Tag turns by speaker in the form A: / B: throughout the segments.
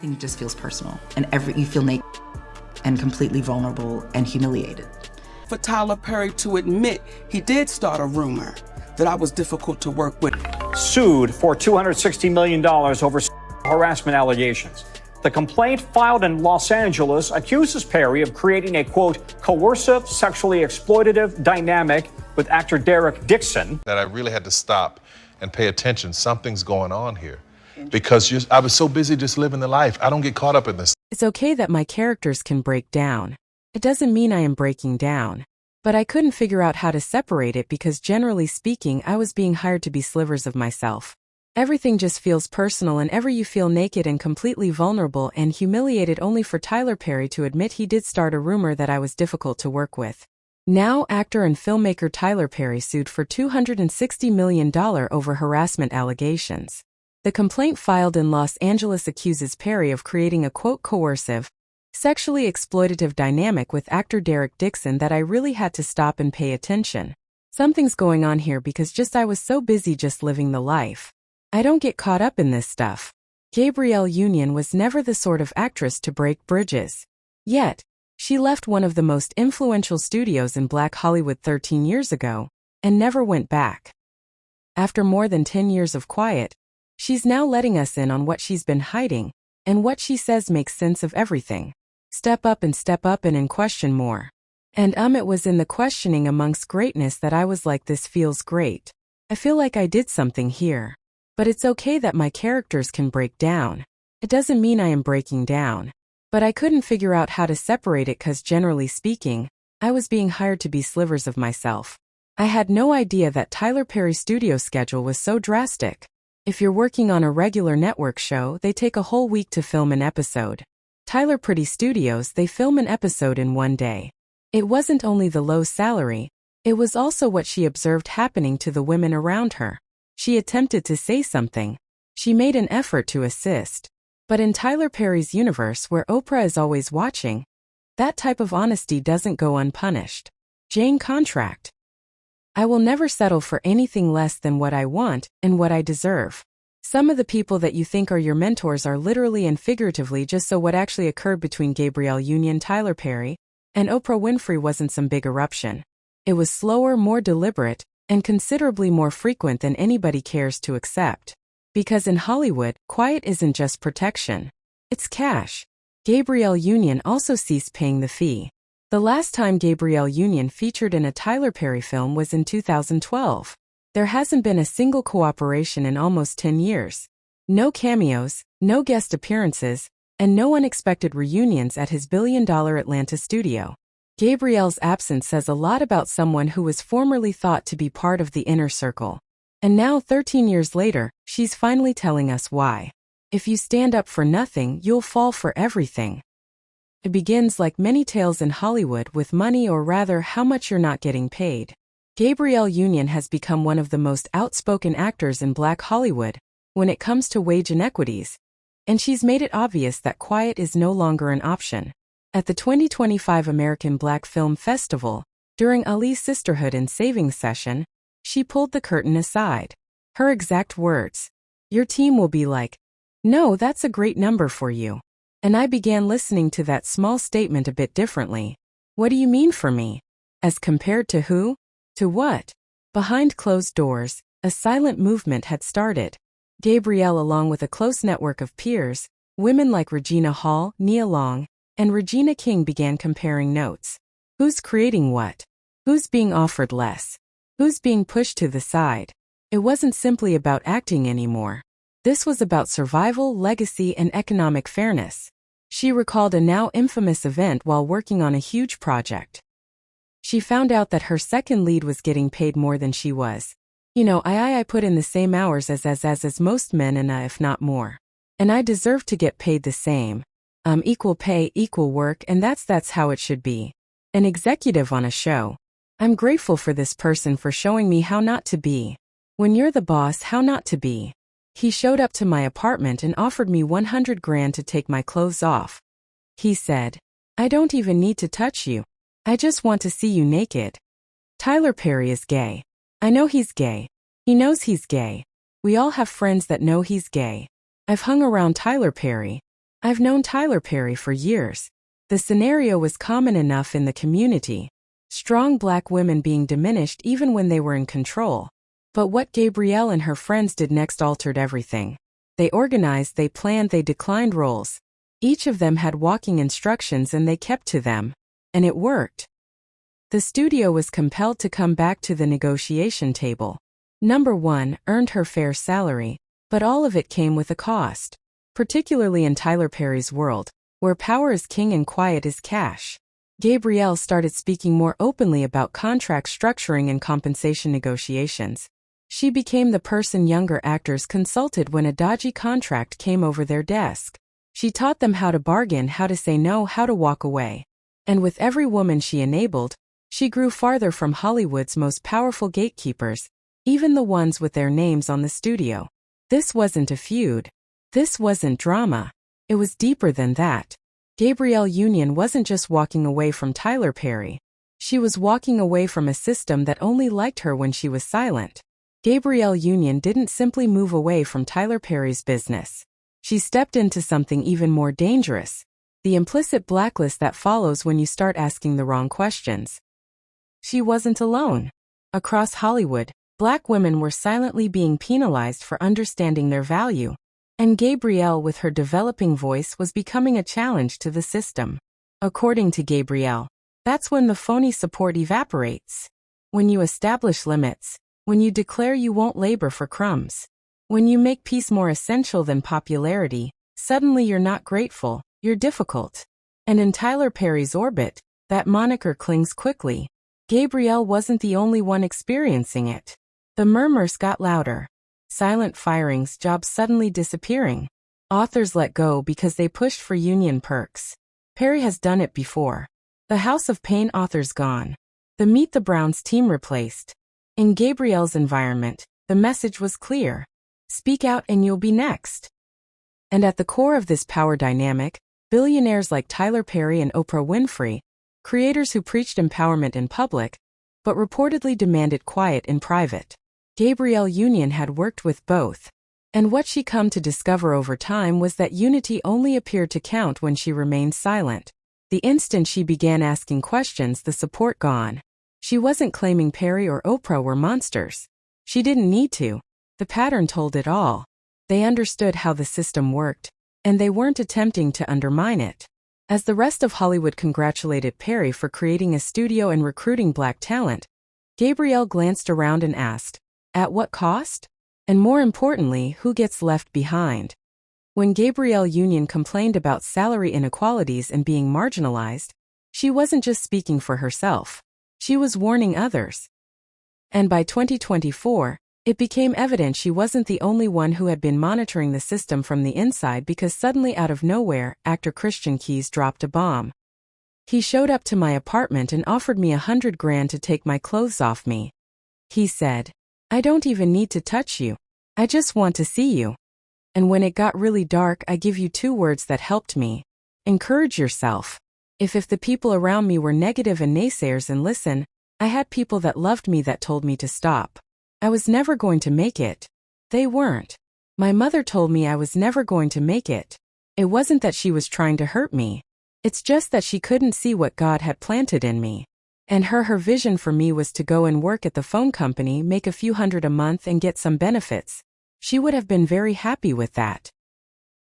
A: Everything just feels personal, and you feel naked and completely vulnerable and humiliated.
B: For Tyler Perry to admit he did start a rumor that I was difficult to work with.
C: Sued for $260 million over harassment allegations. The complaint filed in Los Angeles accuses Perry of creating a, quote, coercive, sexually exploitative dynamic with actor Derek Dixon.
D: That I really had to stop and pay attention. Something's going on here. Because I was so busy just living the life. I don't get caught up in this.
E: It's okay that my characters can break down. It doesn't mean I am breaking down. But I couldn't figure out how to separate it because generally speaking, I was being hired to be slivers of myself. Everything just feels personal, and ever you feel naked and completely vulnerable and humiliated, only for Tyler Perry to admit he did start a rumor that I was difficult to work with. Now, actor and filmmaker Tyler Perry sued for $260 million over harassment allegations. The complaint filed in Los Angeles accuses Perry of creating a, quote, coercive, sexually exploitative dynamic with actor Derek Dixon that I really had to stop and pay attention. Something's going on here because I was so busy just living the life. I don't get caught up in this stuff. Gabrielle Union was never the sort of actress to break bridges. Yet, she left one of the most influential studios in Black Hollywood 13 years ago, and never went back. After more than 10 years of quiet, she's now letting us in on what she's been hiding, and what she says makes sense of everything. Step up and question more. And it was in the questioning amongst greatness that I was like, this feels great. I feel like I did something here. But it's okay that my characters can break down. It doesn't mean I am breaking down. But I couldn't figure out how to separate it because generally speaking, I was being hired to be slivers of myself. I had no idea that Tyler Perry's studio schedule was so drastic. If you're working on a regular network show, they take a whole week to film an episode. Tyler Pretty Studios, they film an episode in one day. It wasn't only the low salary, it was also what she observed happening to the women around her. She attempted to say something. She made an effort to assist. But in Tyler Perry's universe, where Oprah is always watching, that type of honesty doesn't go unpunished. Jane contract. I will never settle for anything less than what I want and what I deserve. Some of the people that you think are your mentors are literally and figuratively just so. What actually occurred between Gabrielle Union, Tyler Perry, and Oprah Winfrey wasn't some big eruption. It was slower, more deliberate, and considerably more frequent than anybody cares to accept. Because in Hollywood, quiet isn't just protection. It's cash. Gabrielle Union also ceased paying the fee. The last time Gabrielle Union featured in a Tyler Perry film was in 2012. There hasn't been a single cooperation in almost 10 years. No cameos, no guest appearances, and no unexpected reunions at his billion-dollar Atlanta studio. Gabrielle's absence says a lot about someone who was formerly thought to be part of the inner circle. And now, 13 years later, she's finally telling us why. If you stand up for nothing, you'll fall for everything. It begins, like many tales in Hollywood, with money, or rather how much you're not getting paid. Gabrielle Union has become one of the most outspoken actors in Black Hollywood when it comes to wage inequities, and she's made it obvious that quiet is no longer an option. At the 2025 American Black Film Festival, during Ali's Sisterhood and Savings session, she pulled the curtain aside. Her exact words, "Your team will be like, no, that's a great number for you." And I began listening to that small statement a bit differently. What do you mean for me? As compared to who? To what? Behind closed doors, a silent movement had started. Gabrielle, along with a close network of peers, women like Regina Hall, Nia Long, and Regina King, began comparing notes. Who's creating what? Who's being offered less? Who's being pushed to the side? It wasn't simply about acting anymore. This was about survival, legacy, and economic fairness. She recalled a now infamous event while working on a huge project. She found out that her second lead was getting paid more than she was. I put in the same hours as most men, and if not more. And I deserve to get paid the same. Equal pay, equal work, and that's how it should be. An executive on a show. I'm grateful for this person for showing me how not to be. When you're the boss, how not to be. He showed up to my apartment and offered me $100,000 to take my clothes off. He said, "I don't even need to touch you. I just want to see you naked." Tyler Perry is gay. I know he's gay. He knows he's gay. We all have friends that know he's gay. I've hung around Tyler Perry. I've known Tyler Perry for years. The scenario was common enough in the community. Strong black women being diminished even when they were in control. But what Gabrielle and her friends did next altered everything. They organized, they planned, they declined roles. Each of them had walking instructions and they kept to them. And it worked. The studio was compelled to come back to the negotiation table. Number 1, earned her fair salary, but all of it came with a cost. Particularly in Tyler Perry's world, where power is king and quiet is cash. Gabrielle started speaking more openly about contract structuring and compensation negotiations. She became the person younger actors consulted when a dodgy contract came over their desk. She taught them how to bargain, how to say no, how to walk away. And with every woman she enabled, she grew farther from Hollywood's most powerful gatekeepers, even the ones with their names on the studio. This wasn't a feud. This wasn't drama. It was deeper than that. Gabrielle Union wasn't just walking away from Tyler Perry. She was walking away from a system that only liked her when she was silent. Gabrielle Union didn't simply move away from Tyler Perry's business. She stepped into something even more dangerous. The implicit blacklist that follows when you start asking the wrong questions. She wasn't alone. Across Hollywood, black women were silently being penalized for understanding their value. And Gabrielle, with her developing voice, was becoming a challenge to the system. According to Gabrielle, that's when the phony support evaporates. When you establish limits. When you declare you won't labor for crumbs. When you make peace more essential than popularity, suddenly you're not grateful, you're difficult. And in Tyler Perry's orbit, that moniker clings quickly. Gabrielle wasn't the only one experiencing it. The murmurs got louder. Silent firings, jobs suddenly disappearing. Authors let go because they pushed for union perks. Perry has done it before. The House of Pain authors gone. The Meet the Browns team replaced. In Gabrielle's environment, the message was clear. Speak out and you'll be next. And at the core of this power dynamic, billionaires like Tyler Perry and Oprah Winfrey, creators who preached empowerment in public, but reportedly demanded quiet in private. Gabrielle Union had worked with both. And what she come to discover over time was that unity only appeared to count when she remained silent. The instant she began asking questions, the support gone. She wasn't claiming Perry or Oprah were monsters. She didn't need to. The pattern told it all. They understood how the system worked, and they weren't attempting to undermine it. As the rest of Hollywood congratulated Perry for creating a studio and recruiting black talent, Gabrielle glanced around and asked, at what cost? And more importantly, who gets left behind? When Gabrielle Union complained about salary inequalities and being marginalized, she wasn't just speaking for herself. She was warning others. And by 2024, it became evident she wasn't the only one who had been monitoring the system from the inside, because suddenly out of nowhere, actor Christian Keys dropped a bomb. He showed up to my apartment and offered me $100,000 to take my clothes off me. He said, I don't even need to touch you. I just want to see you. And when it got really dark, I give you 2 words that helped me. Encourage yourself. If the people around me were negative and naysayers, and listen, I had people that loved me that told me to stop. I was never going to make it. They weren't. My mother told me I was never going to make it. It wasn't that she was trying to hurt me. It's just that she couldn't see what God had planted in me. And her vision for me was to go and work at the phone company, make a few $100 a month and get some benefits. She would have been very happy with that.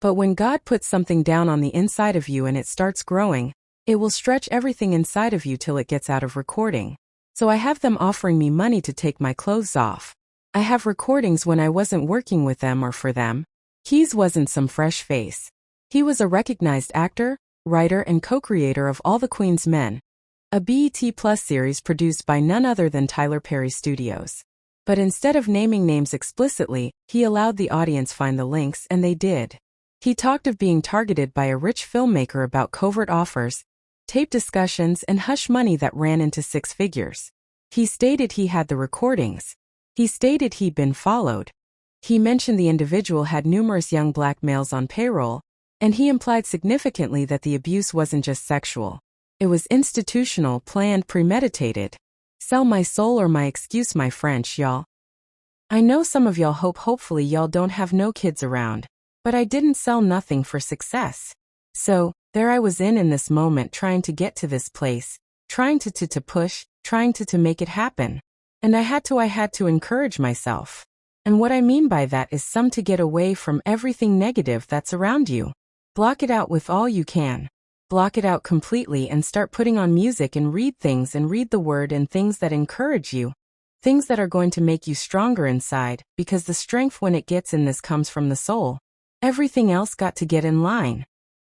E: But when God puts something down on the inside of you and it starts growing, it will stretch everything inside of you till it gets out of recording. So I have them offering me money to take my clothes off. I have recordings when I wasn't working with them or for them. Keys wasn't some fresh face. He was a recognized actor, writer, and co-creator of All the Queen's Men, a BET Plus series produced by none other than Tyler Perry Studios. But instead of naming names explicitly, he allowed the audience find the links, and they did. He talked of being targeted by a rich filmmaker about covert offers, tape discussions, and hush money that ran into 6 figures. He stated he had the recordings. He stated he'd been followed. He mentioned the individual had numerous young black males on payroll, and he implied significantly that the abuse wasn't just sexual. It was institutional, planned, premeditated. Sell my soul or my excuse, my French, y'all. I know some of y'all hopefully y'all don't have no kids around, but I didn't sell nothing for success. So, there I was in this moment trying to get to this place, trying to push, trying to make it happen. And I had to encourage myself. And what I mean by that is to get away from everything negative that's around you. Block it out with all you can. Block it out completely and start putting on music and read things and read the word and things that encourage you. Things that are going to make you stronger inside, because the strength when it gets in this comes from the soul. Everything else got to get in line.